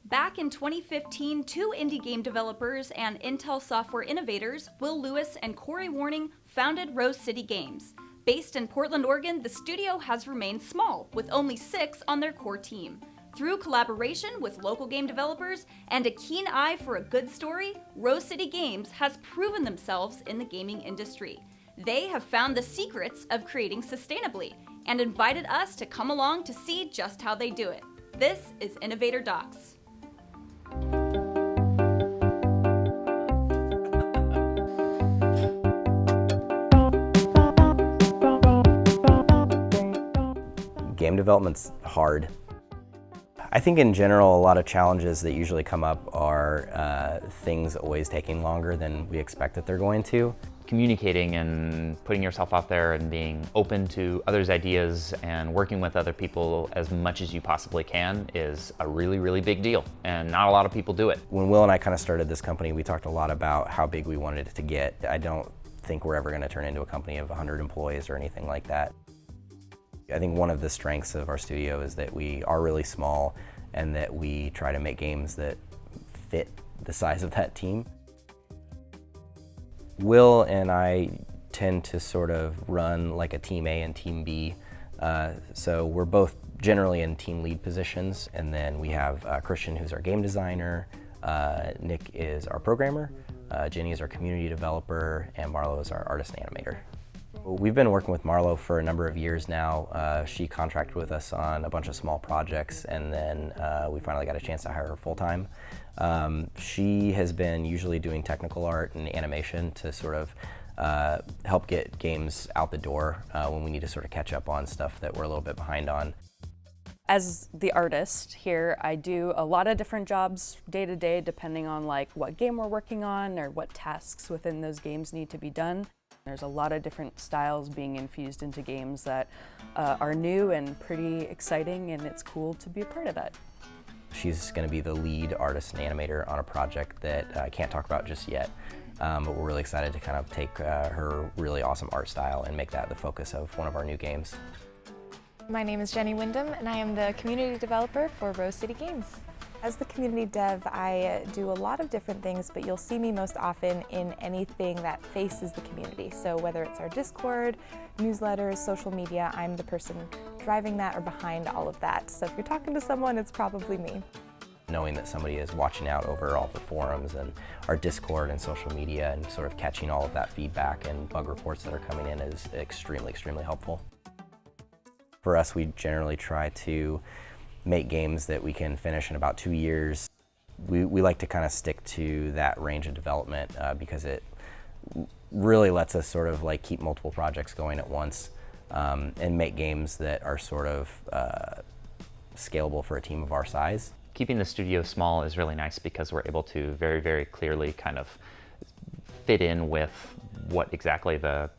Back in 2015, two indie game developers and Intel software innovators, Will Lewis and Corey Warning, founded Rose City Games. Based in Portland, Oregon, the studio has remained small, with only 6 on their core team. Through collaboration with local game developers and a keen eye for a good story, Rose City Games has proven themselves in the gaming industry. They have found the secrets of creating sustainably and invited us to come along to see just how they do it. This is Innovator Docs. Game development's hard. I think in general, a lot of challenges that usually come up are things always taking longer than we expect that they're going to. Communicating and putting yourself out there and being open to others' ideas and working with other people as much as you possibly can is a really, really big deal, and not a lot of people do it. When Will and I kind of started this company, we talked a lot about how big we wanted it to get. I don't think we're ever going to turn into a company of 100 employees or anything like that. I think one of the strengths of our studio is that we are really small and that we try to make games that fit the size of that team. Will and I tend to sort of run like a team A and team B. So we're both generally in team lead positions, and then we have Christian, who's our game designer, Nick is our programmer, Jenny is our community developer, and Marlo is our artist and animator. We've been working with Marlo for a number of years now. She contracted with us on a bunch of small projects, and then we finally got a chance to hire her full-time. She has been usually doing technical art and animation to sort of help get games out the door when we need to sort of catch up on stuff that we're a little bit behind on. As the artist here, I do a lot of different jobs day to day, depending on like what game we're working on or what tasks within those games need to be done. There's a lot of different styles being infused into games that are new and pretty exciting, and it's cool to be a part of that. She's going to be the lead artist and animator on a project that I can't talk about just yet, but we're really excited to kind of take her really awesome art style and make that the focus of one of our new games. My name is Jenny Wyndham, and I am the community developer for Rose City Games. As the community dev, I do a lot of different things, but you'll see me most often in anything that faces the community. So whether it's our Discord, newsletters, social media, I'm the person driving that or behind all of that. So if you're talking to someone, it's probably me. Knowing that somebody is watching out over all the forums and our Discord and social media and sort of catching all of that feedback and bug reports that are coming in is extremely, extremely helpful. For us, we generally try to make games that we can finish in about 2 years. We like to kind of stick to that range of development because it really lets us sort of like keep multiple projects going at once and make games that are sort of scalable for a team of our size. Keeping the studio small is really nice because we're able to very, very clearly kind of fit in with what exactly the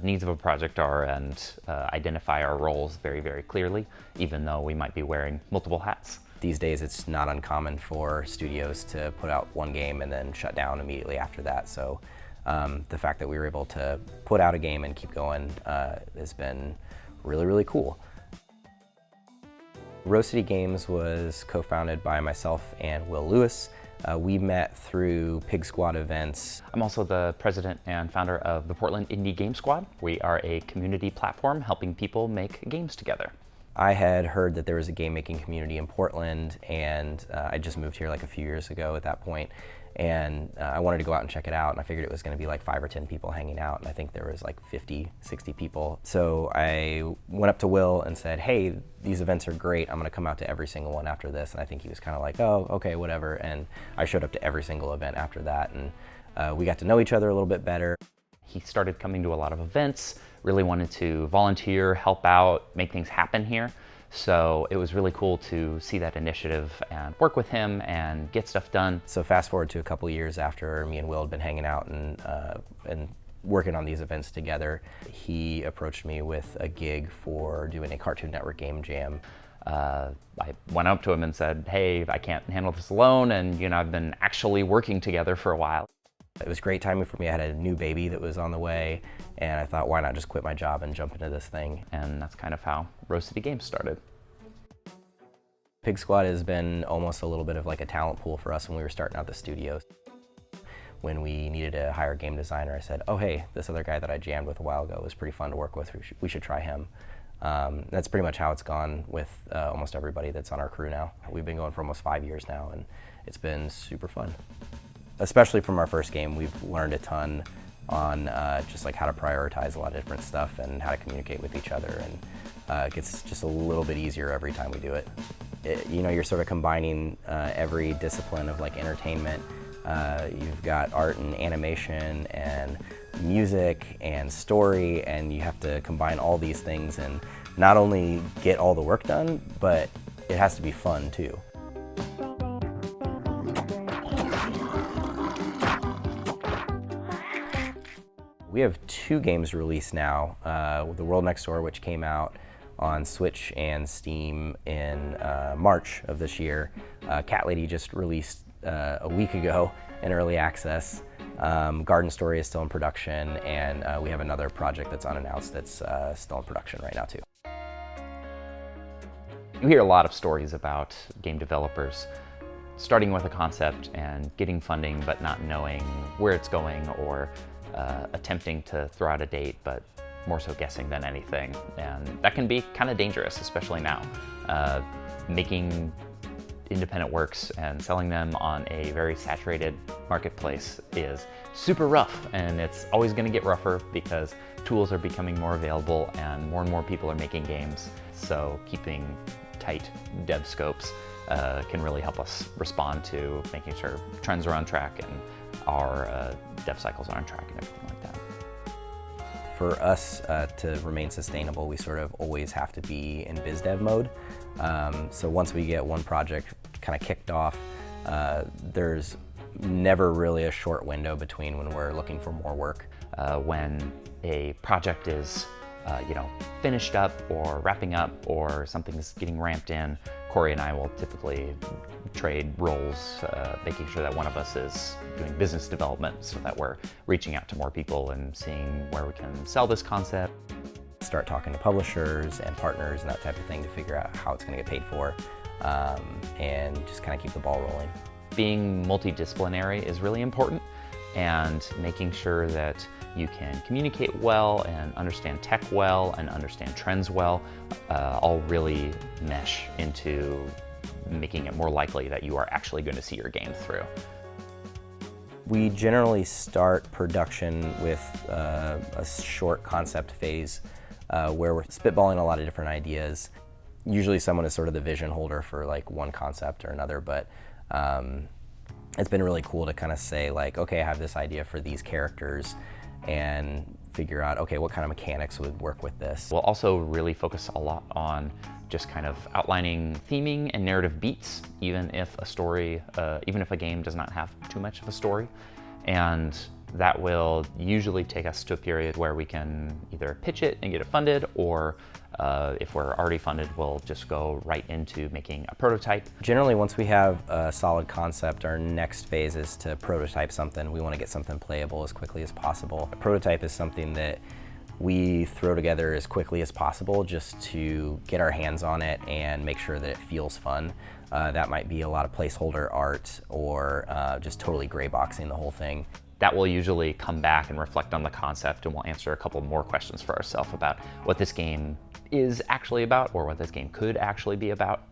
needs of a project are and identify our roles very, very clearly, even though we might be wearing multiple hats. These days it's not uncommon for studios to put out one game and then shut down immediately after that. So the fact that we were able to put out a game and keep going has been really, really cool. Rose City Games was co-founded by myself and Will Lewis. We met through Pig Squad events. I'm also the president and founder of the Portland Indie Game Squad. We are a community platform helping people make games together. I had heard that there was a game making community in Portland, and I just moved here like a few years ago at that point. And I wanted to go out and check it out, and I figured it was going to be like 5 or 10 people hanging out, and I think there was like 50, 60 people. So I went up to Will and said, hey, these events are great, I'm going to come out to every single one after this. And I think he was kind of like, oh, okay, whatever. And I showed up to every single event after that, and we got to know each other a little bit better. He started coming to a lot of events, really wanted to volunteer, help out, make things happen here. So it was really cool to see that initiative and work with him and get stuff done. So fast forward to a couple years after me and Will had been hanging out and working on these events together, he approached me with a gig for doing a Cartoon Network game jam. I went up to him and said, hey, I can't handle this alone, and I've been actually working together for a while. It was great timing for me. I had a new baby that was on the way, and I thought, why not just quit my job and jump into this thing? And that's kind of how Rose City Games started. Pig Squad has been almost a little bit of like a talent pool for us when we were starting out the studio. When we needed to hire a game designer, I said, oh hey, this other guy that I jammed with a while ago was pretty fun to work with, we should try him. That's pretty much how it's gone with almost everybody that's on our crew now. We've been going for almost 5 years now, and it's been super fun. Especially from our first game, we've learned a ton on just like how to prioritize a lot of different stuff and how to communicate with each other, and it gets just a little bit easier every time we do it. You know, you're sort of combining every discipline of like entertainment. You've got art and animation and music and story, and you have to combine all these things and not only get all the work done, but it has to be fun too. We have 2 games released now. The World Next Door, which came out on Switch and Steam in March of this year. Cat Lady just released a week ago in early access. Garden Story is still in production, and we have another project that's unannounced that's still in production right now too. You hear a lot of stories about game developers starting with a concept and getting funding but not knowing where it's going, or attempting to throw out a date but more so guessing than anything. And that can be kind of dangerous, especially now. Making independent works and selling them on a very saturated marketplace is super rough, and it's always going to get rougher because tools are becoming more available and more people are making games. So keeping tight dev scopes can really help us respond to making sure trends are on track and our dev cycles are on track and everything like that. For us to remain sustainable, we sort of always have to be in biz dev mode. So once we get one project kind of kicked off, there's never really a short window between when we're looking for more work. When a project is finished up or wrapping up, or something's getting ramped in, Corey and I will typically trade roles, making sure that one of us is doing business development so that we're reaching out to more people and seeing where we can sell this concept. Start talking to publishers and partners and that type of thing to figure out how it's going to get paid for, and just kind of keep the ball rolling. Being multidisciplinary is really important, and making sure that you can communicate well and understand tech well and understand trends well, all really mesh into making it more likely that you are actually going to see your game through. We generally start production with a short concept phase where we're spitballing a lot of different ideas. Usually someone is sort of the vision holder for like one concept or another, but it's been really cool to kind of say like, okay, I have this idea for these characters, and figure out, okay, what kind of mechanics would work with this. We'll also really focus a lot on just kind of outlining theming and narrative beats, even if a story, even if a game does not have too much of a story. And that will usually take us to a period where we can either pitch it and get it funded, or if we're already funded, we'll just go right into making a prototype. Generally, once we have a solid concept, our next phase is to prototype something. We want to get something playable as quickly as possible. A prototype is something that we throw together as quickly as possible just to get our hands on it and make sure that it feels fun. That might be a lot of placeholder art, or just totally gray boxing the whole thing. That will usually come back and reflect on the concept, and we'll answer a couple more questions for ourselves about what this game is actually about, or what this game could actually be about.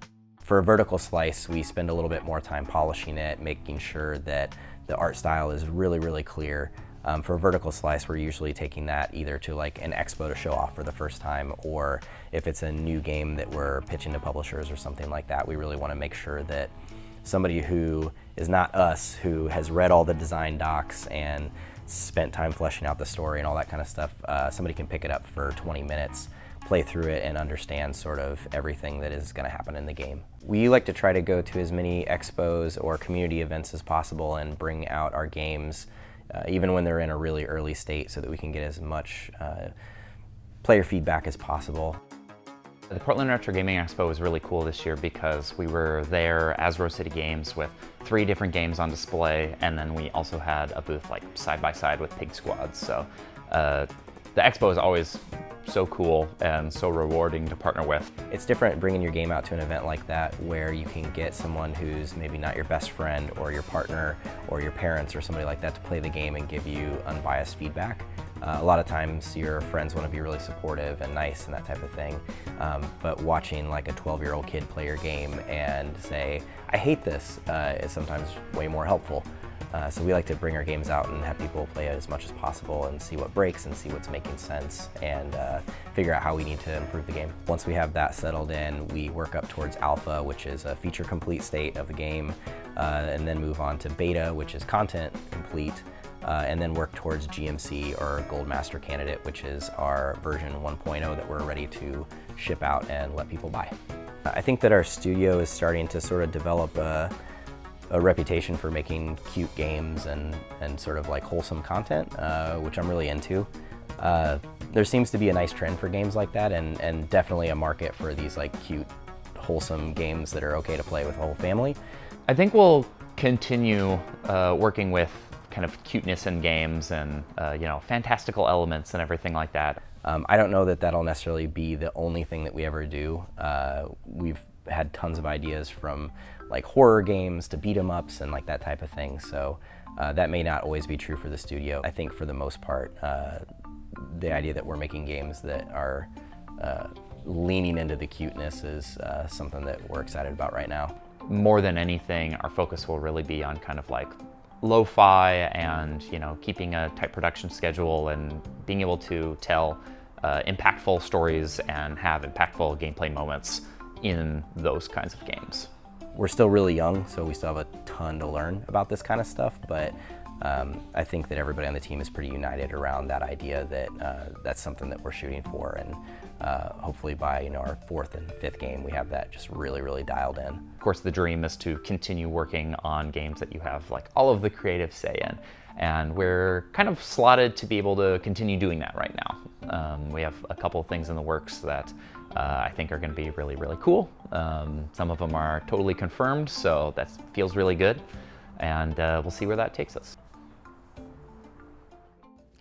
For a vertical slice, we spend a little bit more time polishing it, making sure that the art style is really, really clear. For a vertical slice, we're usually taking that either to like an expo to show off for the first time, or if it's a new game that we're pitching to publishers or something like that, we really want to make sure that somebody who is not us, who has read all the design docs and spent time fleshing out the story and all that kind of stuff, somebody can pick it up for 20 minutes, play through it, and understand sort of everything that is going to happen in the game. We like to try to go to as many expos or community events as possible and bring out our games even when they're in a really early state, so that we can get as much player feedback as possible. The Portland Retro Gaming Expo was really cool this year because we were there as Rose City Games with 3 different games on display, and then we also had a booth like side by side with Pig Squad. So the expo is always so cool and so rewarding to partner with. It's different bringing your game out to an event like that where you can get someone who's maybe not your best friend or your partner or your parents or somebody like that to play the game and give you unbiased feedback. A lot of times your friends want to be really supportive and nice and that type of thing, but watching like a 12-year-old kid play your game and say, I hate this, is sometimes way more helpful. So we like to bring our games out and have people play it as much as possible and see what breaks and see what's making sense and figure out how we need to improve the game. Once we have that settled in, we work up towards alpha, which is a feature complete state of the game, and then move on to beta, which is content complete, and then work towards GMC, or Gold Master Candidate, which is our version 1.0 that we're ready to ship out and let people buy. I think that our studio is starting to sort of develop a reputation for making cute games and sort of like wholesome content, which I'm really into. There seems to be a nice trend for games like that, and definitely a market for these like cute, wholesome games that are okay to play with the whole family. I think we'll continue working with kind of cuteness in games and fantastical elements and everything like that. I don't know that that'll necessarily be the only thing that we ever do. We've had tons of ideas from like horror games to beat 'em ups and like that type of thing. So that may not always be true for the studio. I think for the most part, the idea that we're making games that are leaning into the cuteness is something that we're excited about right now. More than anything, our focus will really be on kind of like lo-fi and keeping a tight production schedule and being able to tell impactful stories and have impactful gameplay moments in those kinds of games. We're still really young, so we still have a ton to learn about this kind of stuff, but I think that everybody on the team is pretty united around that idea that that's something that we're shooting for, and hopefully by our 4th and 5th game we have that just really, really dialed in. Of course, the dream is to continue working on games that you have like all of the creative say in, and we're kind of slotted to be able to continue doing that right now. We have a couple of things in the works that I think are going to be really, really cool. Some of them are totally confirmed, so that feels really good, and we'll see where that takes us.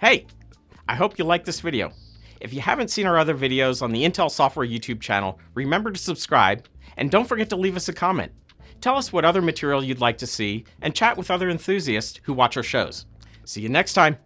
Hey, I hope you liked this video. If you haven't seen our other videos on the Intel Software YouTube channel, remember to subscribe, and don't forget to leave us a comment. Tell us what other material you'd like to see, and chat with other enthusiasts who watch our shows. See you next time.